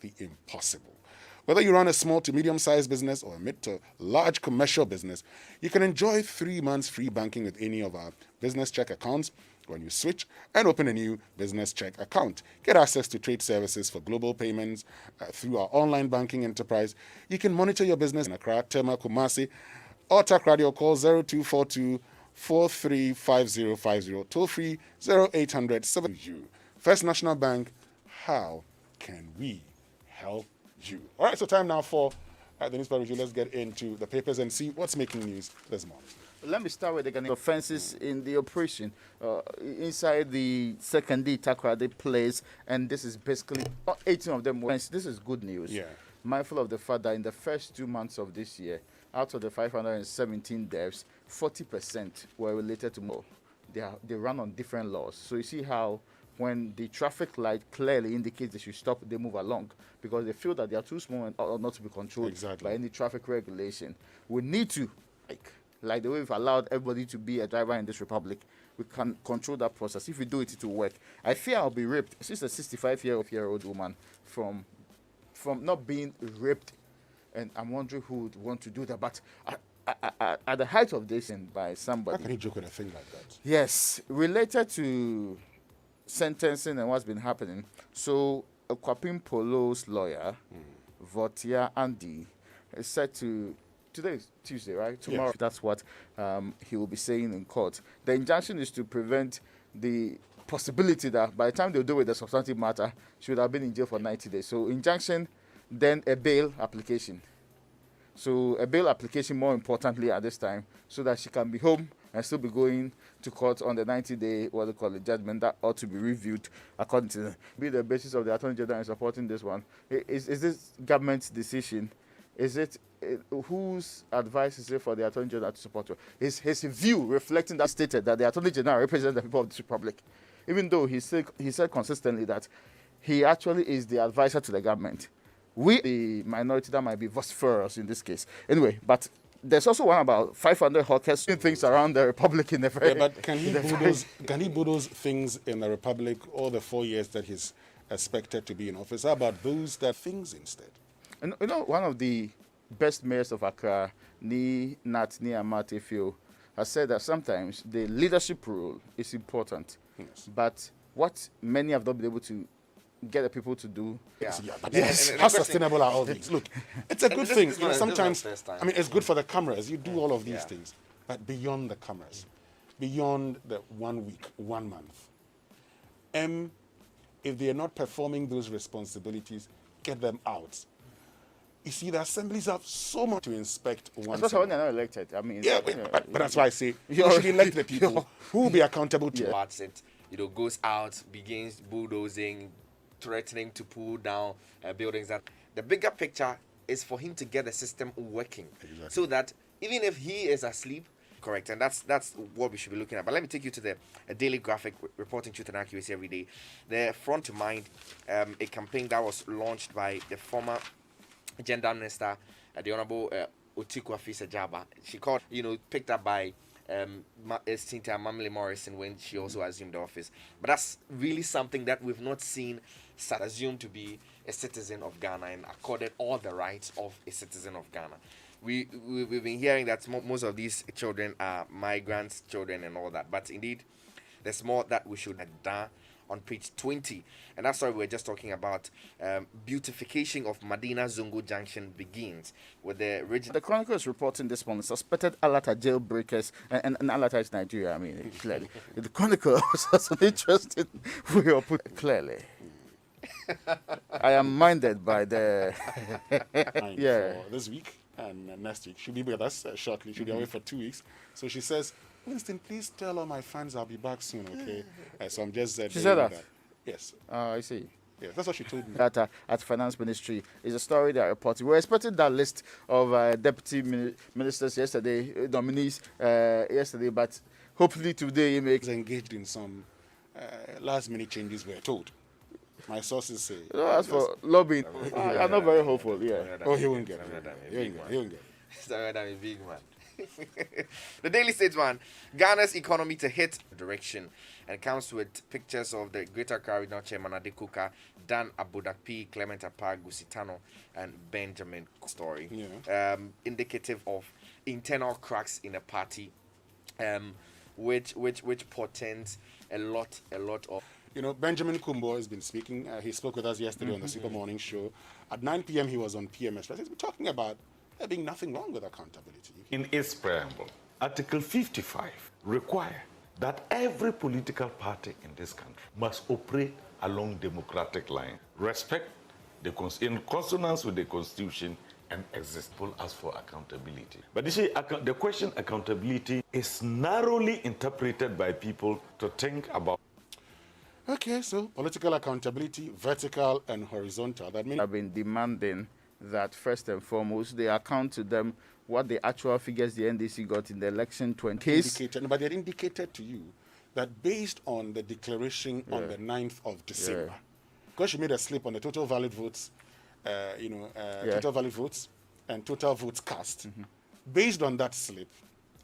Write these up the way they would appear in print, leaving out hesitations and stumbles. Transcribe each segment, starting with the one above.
the impossible. Whether you run a small to medium-sized business or a mid to large commercial business, you can enjoy 3 months free banking with any of our business check accounts when you switch and open a new business check account. Get access to trade services for global payments through our online banking enterprise. You can monitor your business in Accra, Tema, Kumasi, or TAC Radio. Call 0242 435050, toll free 0800 7U. First National Bank, how can we help you? All right, so time now for the newspaper review. Let's get into the papers and see what's making news this morning. Let me start with the offenses in the operation inside the secondary Takoradi place, and this is basically 18 of them. This is good news. Yeah. Mindful of the fact that in the first 2 months of this year, out of the 517 deaths, 40% were related to more. They run on different laws. So you see how when the traffic light clearly indicates they should stop, they move along because they feel that they are too small and ought not to be controlled by any traffic regulation. We need to, like the way we've allowed everybody to be a driver in this republic, we can control that process. If we do it, it will work. I fear I'll be raped. She's a 65-year-old woman from not being raped, and I'm wondering who would want to do that. But at the height of this, and by somebody, How can you joke with a thing like that? yes, related to sentencing and what's been happening. So, Kwapin Polo's lawyer, Votia Andy, is set to. Today is Tuesday, right? Tomorrow, Yes. That's what he will be saying in court. The injunction is to prevent the possibility that by the time they'll do with the substantive matter, she would have been in jail for 90 days. So injunction, then a bail application. So a bail application more importantly at this time, so that she can be home and still be going to court on the 90-day, what they call it, judgment that ought to be reviewed according to the basis of the Attorney General in supporting this one. Is this government's decision? Is it whose advice is it for the Attorney General to support her? Is his view reflecting that stated that the Attorney General represents the people of this republic, even though he said consistently that he actually is the advisor to the government. We, the minority, that might be vociferous in this case. Anyway, but there's also one about 500 hawkers doing things around the republic in the very. Yeah, but can he bulldoze things in the republic all the 4 years that he's expected to be in office? How about those that things instead? And one of the best mayors of Accra, Ni Amate Fio, has said that sometimes the leadership role is important, Yes. but what many have not been able to get the people to do. But yes, how sustainable are all these? Look, it's a good thing. this You know, one- this is not sometimes, the first time. I mean, it's good for the cameras. You do all of these things. But beyond the cameras, beyond the 1 week, 1 month, if they are not performing those responsibilities, get them out. You see, the assemblies have so much to inspect once. Especially when they're not elected. I mean, Yeah, but that's why I say you should elect the people who will be accountable to Parts it, goes out, begins bulldozing, threatening to pull down buildings. That the bigger picture is for him to get the system working, so that even if he is asleep, correct, and that's what we should be looking at. But let me take you to the daily graphic reporting truth and accuracy every day. The front to mind, a campaign that was launched by the former Gender Minister, the Honorable Otiku Afisa Jaba. She called, picked up by Cynthia Mamle Morrison when she also assumed the office. But that's really something that we've not seen assumed to be a citizen of Ghana and accorded all the rights of a citizen of Ghana. We've been hearing that most of these children are migrants' children and all that. But indeed, there's more that we should have done on page 20. And that's why we're just talking about beautification of Madina Zungu Junction begins with the original. The Chronicle is reporting this morning suspected Alata jailbreakers, and Alata is Nigeria, I mean, clearly. The Chronicle has an interesting way of putting it clearly. I am minded by the. for this week and next week. She'll be with us shortly. She'll be away for 2 weeks. So she says, Winston, please tell all my fans I'll be back soon, okay? So I'm just She said that? Yes. I see. Yes, that's what she told me. That at Finance Ministry is a story they are reporting. We're expecting that list of deputy ministers yesterday, nominees yesterday, but hopefully today it makes. He's engaged in some last-minute changes, we're told. My sources say. As for lobbying, I'm not very hopeful, yeah. Oh, he won't get it. He won't get it. Sorry, I'm a big man. The Daily Statesman, Ghana's economy to hit direction, and comes with pictures of the Greater Accra Regional Chairman Adekuka, Dan Abudakpi, Clement Apag, Gusitano, and Benjamin Story, indicative of internal cracks in the party, which portends a lot of. You know, Benjamin Kumbo has been speaking. He spoke with us yesterday on the Super Morning Show. At 9 p.m. he was on PMS. He's been talking about there being nothing wrong with accountability. In its preamble, Article 55 requires that every political party in this country must operate along democratic lines, respect in consonance with the Constitution, and exist. People ask for accountability. But you see, the question accountability is narrowly interpreted by people to think about. Okay, so political accountability, vertical and horizontal. That means I've been demanding that first and foremost they account to them what the actual figures the NDC got in the election 20. But they indicated to you that based on the declaration on the 9th of December, because you made a slip on the total valid votes, total valid votes and total votes cast, based on that slip,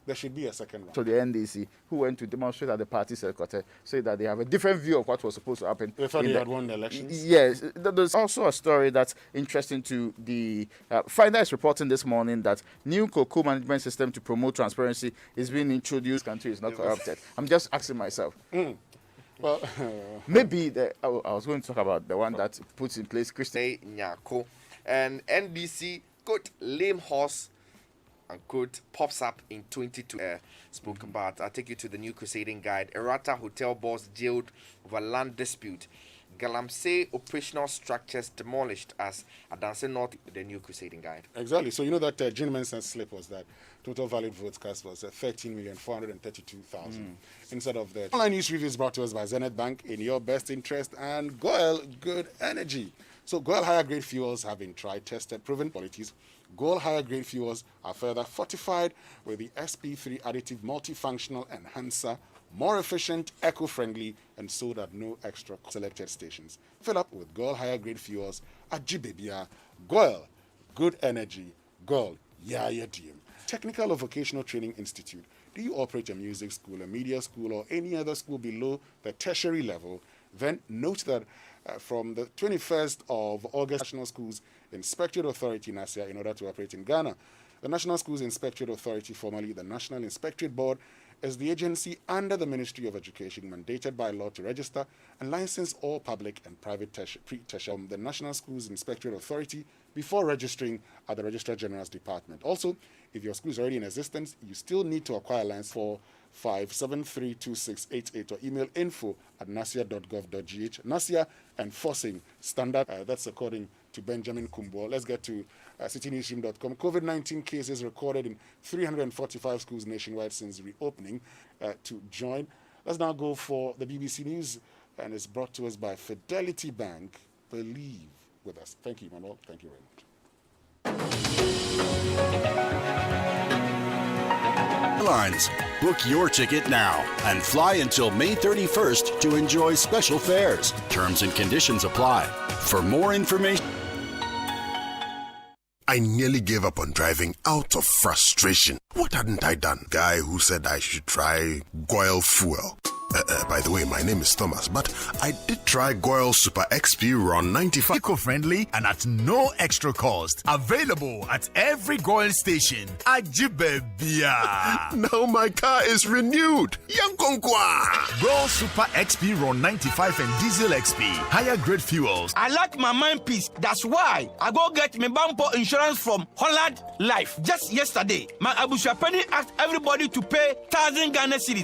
there should be a second round. So the NDC, who went to demonstrate at the party headquarters, say that they have a different view of what was supposed to happen. They thought they had won the elections? Yes. There's also a story that's interesting to the... Finder is reporting this morning that new cocoa management system to promote transparency is being introduced. Country is not corrupted. I'm just asking myself. Well, maybe I was going to talk about the one that puts in place Christian Nyako, and NDC, quote, lame horse, unquote, pops up in 22. Spoke about. I'll take you to the New Crusading Guide. Errata hotel boss jailed over land dispute. Galamsey operational structures demolished as Adanse North, the New Crusading Guide. Exactly. So you know that Gene Mensah's slip was that total valid votes cast was 13,432,000. Instead of the online news review is brought to us by Zenith Bank in your best interest and Goel Good Energy. So Goel higher grade fuels have been tried, tested, proven qualities. Goel higher grade fuels are further fortified with the SP3 additive multifunctional enhancer, more efficient, eco-friendly, and sold at no extra selected stations. Fill up with Goel higher grade fuels at Jibebia. Goel Good Energy. Goel Yaya Diem. Technical or Vocational Training Institute. Do you operate a music school, a media school, or any other school below the tertiary level? Then note that from the 21st of August, National Schools Inspectorate Authority, NASIA, in order to operate in Ghana. The National Schools Inspectorate Authority, formerly the National Inspectorate Board, is the agency under the Ministry of Education mandated by law to register and license all public and private pre-tertiary the National Schools Inspectorate Authority before registering at the Registrar General's Department. Also, if your school is already in existence, you still need to acquire a license for 5732688 or email info@nasia.gov.gh. NASIA enforcing standard. That's according to Benjamin Kumbo. Let's get to citynewsroom.com. COVID-19 cases recorded in 345 schools nationwide since reopening. To join, let's now go for the BBC News, and it's brought to us by Fidelity Bank. Believe with us. Thank you, Manuel. Thank you very much. Airlines. Book your ticket now and fly until May 31st to enjoy special fares. Terms and conditions apply. For more information... I nearly gave up on driving out of frustration. What hadn't I done? Guy who said I should try Goil Fuel. By the way, my name is Thomas, but I did try Goil Super XP Ron 95. Eco-friendly and at no extra cost. Available at every Goil station. Ajibebia. Now my car is renewed. Yankonkwa. Goil Super XP Ron 95 and Diesel XP. Higher grade fuels. I like my mind peace. That's why I go get my bumper insurance from Holland Life. Just yesterday, my Abushapeni asked everybody to pay 1,000 Ghana cedis